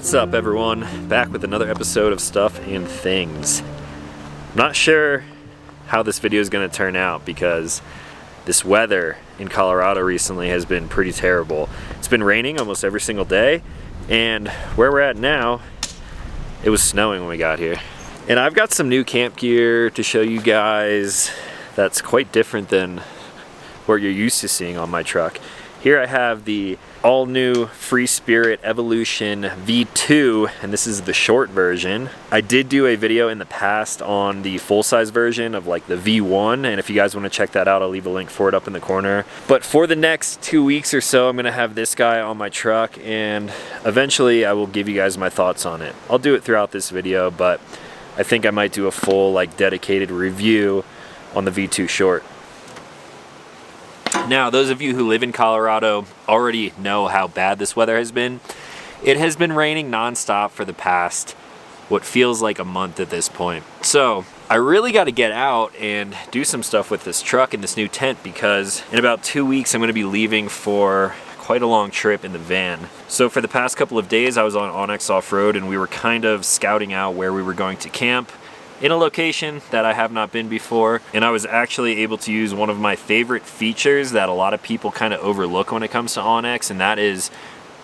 What's up, everyone? Back with another episode of Stuff and Things. I'm not sure how this video is going to turn out because this weather in Colorado recently has been pretty terrible. It's been raining almost every single day, and where we're at now, it was snowing when we got here. And I've got some new camp gear to show you guys that's quite different than what you're used to seeing on my truck. Here I have the all-new Free Spirit Evolution V2, and this is the short version. I did do a video in the past on the full-size version of like the V1, and if you guys want to check that out, I'll leave a link for it up in the corner. But for the next 2 weeks or so, I'm going to have this guy on my truck, and eventually I will give you guys my thoughts on it. I'll do it throughout this video, but I think I might do a full like dedicated review on the V2 short. Now, those of you who live in Colorado already know how bad this weather has been. It has been raining nonstop for the past, what feels like a month at this point. So, I really got to get out and do some stuff with this truck and this new tent because in about 2 weeks I'm going to be leaving for quite a long trip in the van. So for the past couple of days I was on Onyx Off-Road and we were kind of scouting out where we were going to camp in a location that I have not been before, and I was actually able to use one of my favorite features that a lot of people kind of overlook when it comes to Onyx, and that is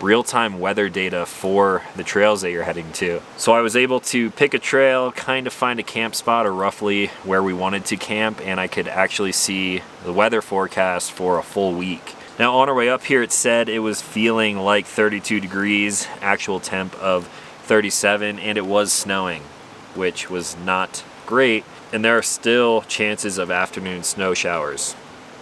real-time weather data for the trails that you're heading to. So I was able to pick a trail, kind of find a camp spot or roughly where we wanted to camp, and I could actually see the weather forecast for a full week. Now on our way up here it said it was feeling like 32 degrees, actual temp of 37, and it was snowing, which was not great, and there are still chances of afternoon snow showers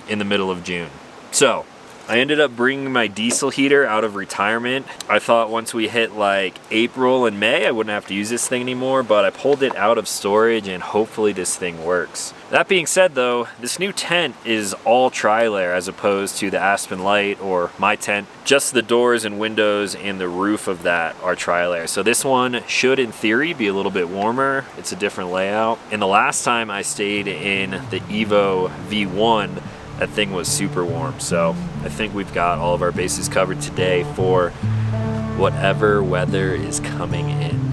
in the middle of June. So I ended up bringing my diesel heater out of retirement. I thought once we hit like April and May I wouldn't have to use this thing anymore, but I pulled it out of storage and hopefully this thing works. That being said though, this new tent is all tri-layer as opposed to the Aspen Light or my tent. Just the doors and windows and the roof of that are tri-layer. So this one should in theory be a little bit warmer. It's a different layout. And the last time I stayed in the Evo V1, that thing was super warm. So I think we've got all of our bases covered today for whatever weather is coming in.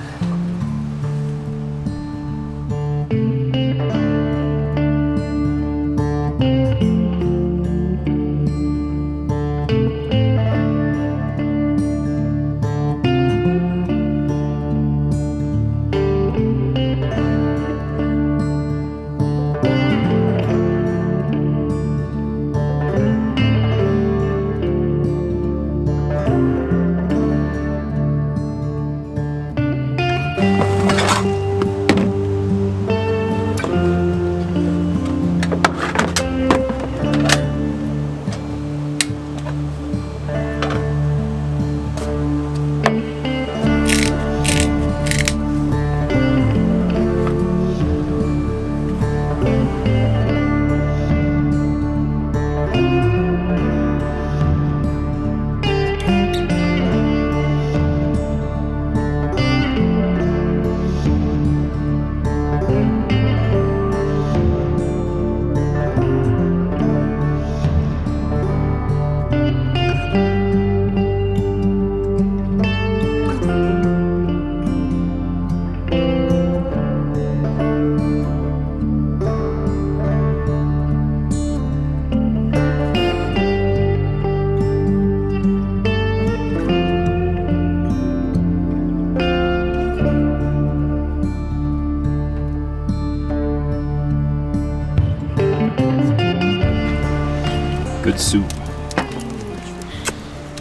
Good soup.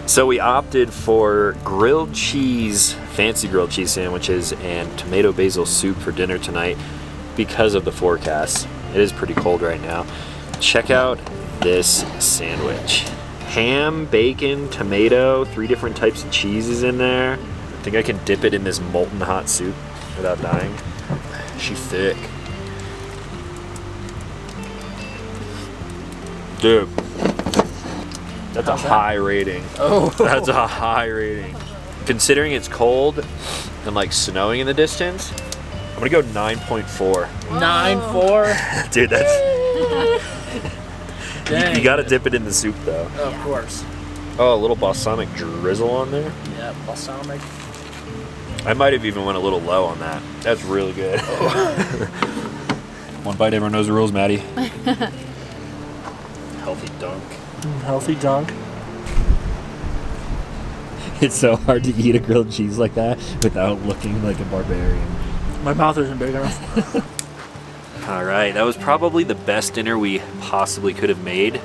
So we opted for grilled cheese, fancy grilled cheese sandwiches and tomato basil soup for dinner tonight because of the forecast. It is pretty cold right now. Check out this sandwich. Ham, bacon, tomato, 3 different types of cheeses in there. I think I can dip it in this molten hot soup without dying. She's thick. Dude. That's a high rating. Oh. That's a high rating. Considering it's cold and like snowing in the distance, I'm gonna go 9.4. 9.4? Dude, that's... you gotta dip it in the soup though. Of course. Oh, a little balsamic drizzle on there. Yeah, balsamic. I might have even went a little low on that. That's really good. One bite, everyone knows the rules, Maddie. Healthy dunk. Healthy dunk. It's so hard to eat a grilled cheese like that without looking like a barbarian. My mouth isn't big enough. All right, that was probably the best dinner we possibly could have made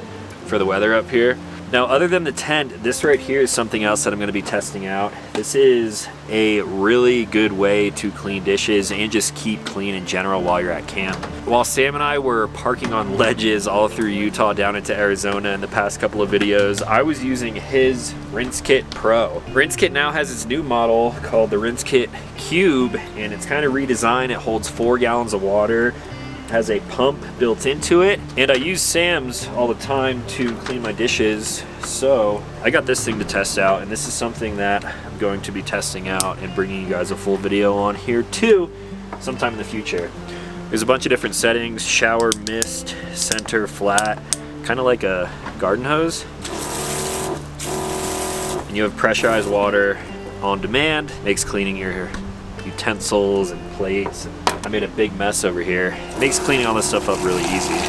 for the weather up here. Now, other than the tent, this right here is something else that I'm going to be testing out. This is a really good way to clean dishes and just keep clean in general while you're at camp. While Sam and I were parking on ledges all through Utah down into Arizona in the past couple of videos, I was using his Rinse Kit Pro. Rinse Kit now has its new model called the Rinse Kit Cube, and it's kind of redesigned. It holds 4 gallons of water, has a pump built into it, and I use Sam's all the time to clean my dishes. So I got this thing to test out, and this is something that I'm going to be testing out and bringing you guys a full video on here too sometime in the future. There's a bunch of different settings: shower, mist, center, flat, kind of like a garden hose. And you have pressurized water on demand, makes cleaning your utensils and plates. I made a big mess over here. It makes cleaning all this stuff up really easy.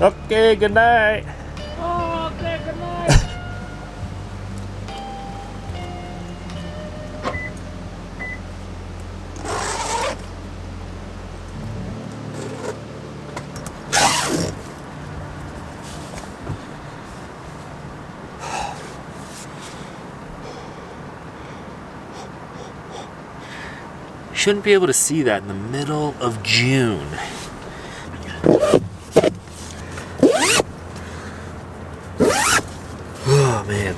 Okay, good night. Oh, okay, good night. Shouldn't be able to see that in the middle of June. Oh man.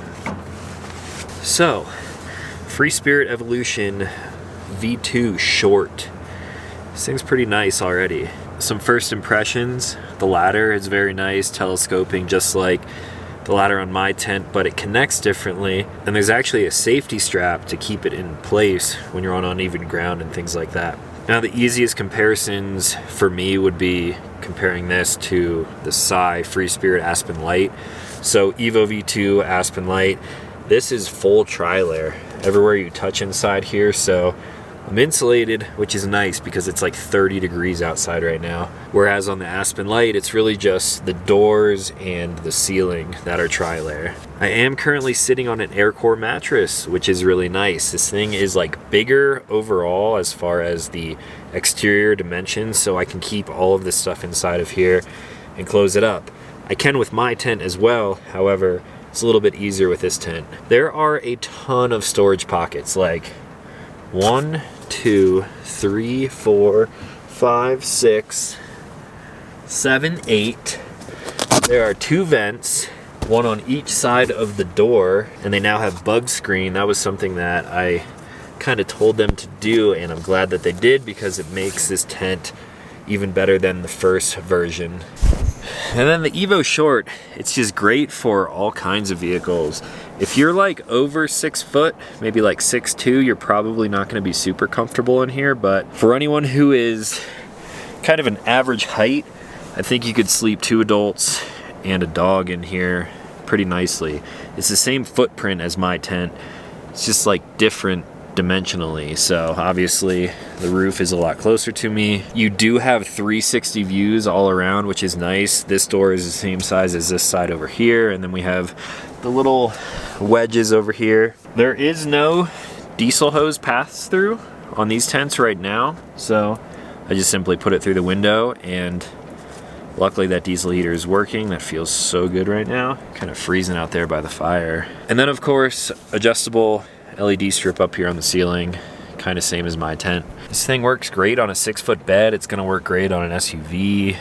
So, Free Spirit Evolution V2 short. This thing's pretty nice already. Some first impressions: the ladder is very nice, telescoping just like the ladder on my tent, but it connects differently, and there's actually a safety strap to keep it in place when you're on uneven ground and things like that. Now, the easiest comparisons for me would be comparing this to the Sai Free Spirit Aspen Light. So Evo V2 Aspen Light, this is full tri-layer everywhere you touch inside here, so I'm insulated, which is nice because it's like 30 degrees outside right now. Whereas on the Aspen Light, it's really just the doors and the ceiling that are tri-layer. I am currently sitting on an AirCore mattress, which is really nice. This thing is like bigger overall as far as the exterior dimensions, so I can keep all of this stuff inside of here and close it up. I can with my tent as well, however, it's a little bit easier with this tent. There are a ton of storage pockets, like 1, 2, 3, 4, 5, 6, 7, 8. There are 2 vents, one on each side of the door, and they now have bug screen. That was something that I kind of told them to do, and I'm glad that they did because it makes this tent even better than the first version. And then the Evo Short, it's just great for all kinds of vehicles. If you're like over 6 foot, maybe like 6'2", you're probably not going to be super comfortable in here, but for anyone who is kind of an average height, I think you could sleep 2 adults and a dog in here pretty nicely. It's the same footprint as my tent, it's just like different dimensionally. So obviously the roof is a lot closer to me. You do have 360 views all around, which is nice. This door is the same size as this side over here, and then we have the little wedges over here. There is no diesel hose pass through on these tents right now, so I just simply put it through the window, and luckily that diesel heater is working. That feels so good right now. Kind of freezing out there by the fire. And then of course, adjustable LED strip up here on the ceiling, kind of same as my tent. This thing works great on a 6-foot bed. It's gonna work great on an SUV,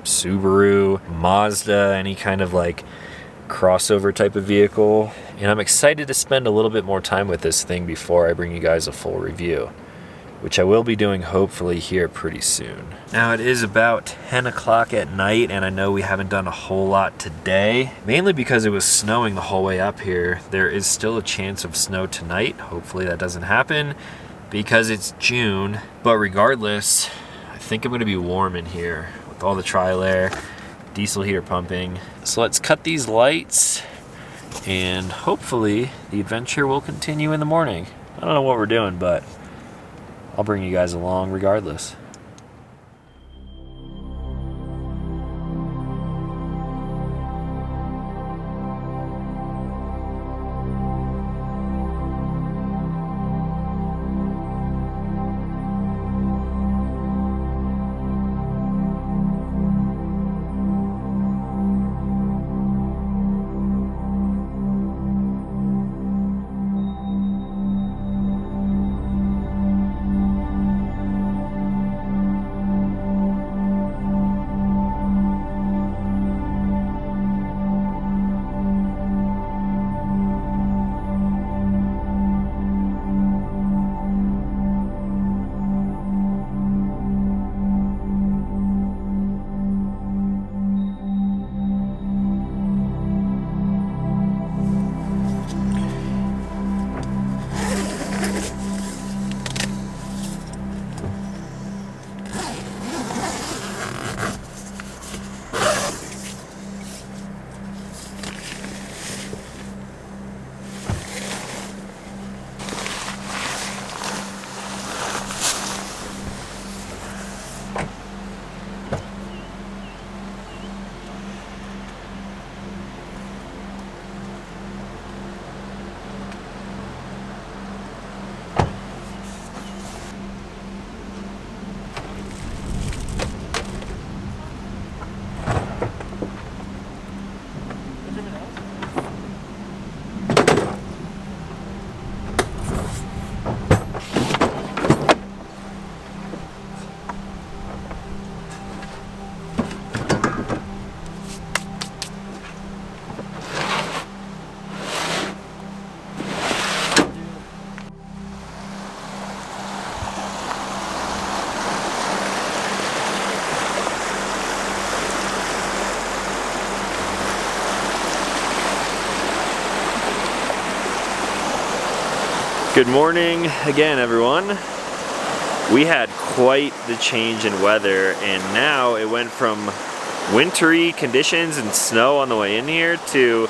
Subaru, Mazda, any kind of like crossover type of vehicle. And I'm excited to spend a little bit more time with this thing before I bring you guys a full review, which I will be doing hopefully here pretty soon. Now it is about 10 o'clock at night, and I know we haven't done a whole lot today, mainly because it was snowing the whole way up here. There is still a chance of snow tonight. Hopefully that doesn't happen because it's June, but regardless, I think I'm gonna be warm in here with all the tri-layer, diesel heater pumping. So let's cut these lights, and hopefully the adventure will continue in the morning. I don't know what we're doing, but I'll bring you guys along regardless. Good morning again, everyone. We had quite the change in weather, and now it went from wintry conditions and snow on the way in here to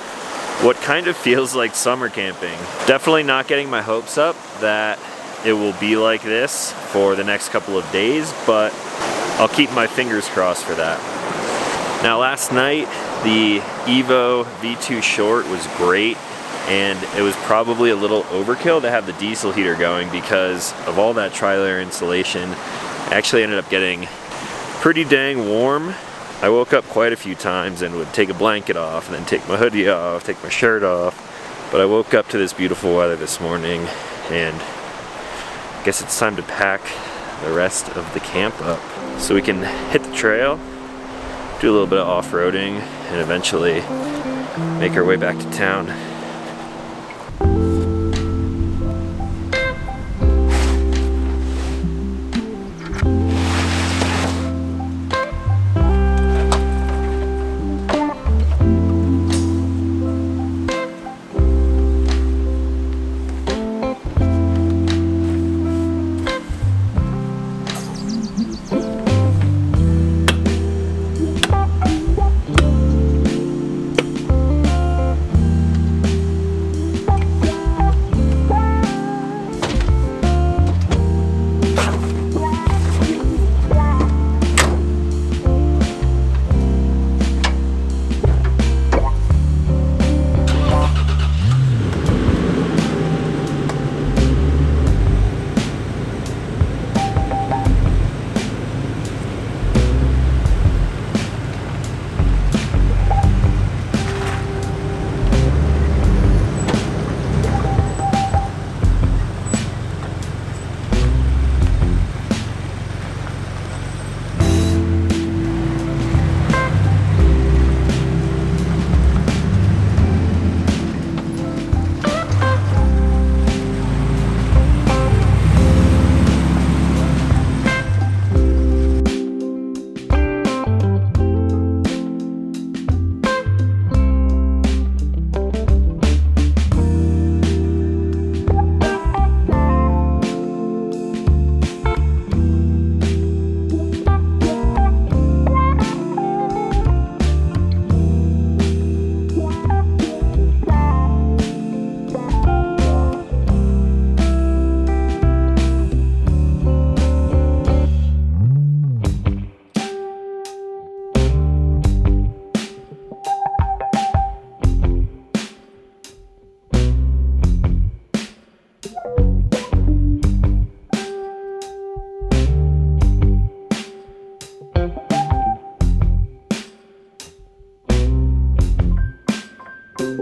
what kind of feels like summer camping. Definitely not getting my hopes up that it will be like this for the next couple of days, but I'll keep my fingers crossed for that. Now last night, the Evo V2 Short was great, and it was probably a little overkill to have the diesel heater going because of all that tri-layer insulation. I actually ended up getting pretty dang warm. I woke up quite a few times and would take a blanket off and then take my hoodie off, take my shirt off. But I woke up to this beautiful weather this morning, and I guess it's time to pack the rest of the camp up so we can hit the trail, do a little bit of off-roading, and eventually make our way back to town. We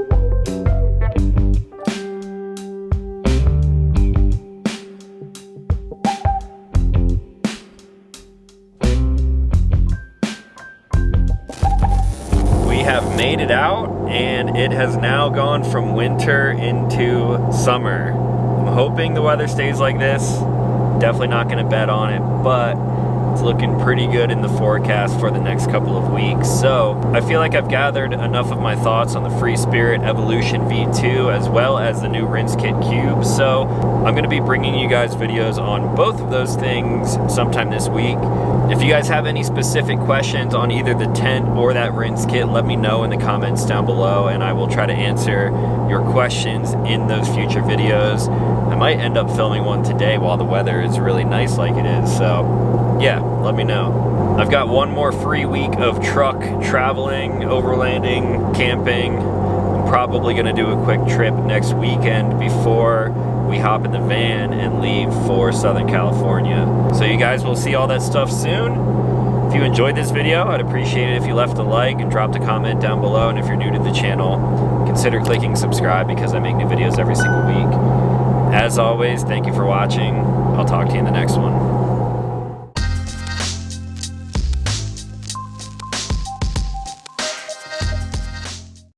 have made it out, and it has now gone from winter into summer. I'm hoping the weather stays like this. Definitely not going to bet on it, but it's looking pretty good in the forecast for the next couple of weeks. So I feel like I've gathered enough of my thoughts on the Free Spirit Evolution V2 as well as the new Rinse Kit Cube. So I'm going to be bringing you guys videos on both of those things sometime this week. If you guys have any specific questions on either the tent or that rinse kit, let me know in the comments down below, and I will try to answer your questions in those future videos. I might end up filming one today while the weather is really nice like it is, so yeah, let me know. I've got one more free week of truck traveling, overlanding, camping. I'm probably going to do a quick trip next weekend before we hop in the van and leave for Southern California. So you guys will see all that stuff soon. If you enjoyed this video, I'd appreciate it if you left a like and dropped a comment down below. And if you're new to the channel, consider clicking subscribe because I make new videos every single week. As always, thank you for watching. I'll talk to you in the next one.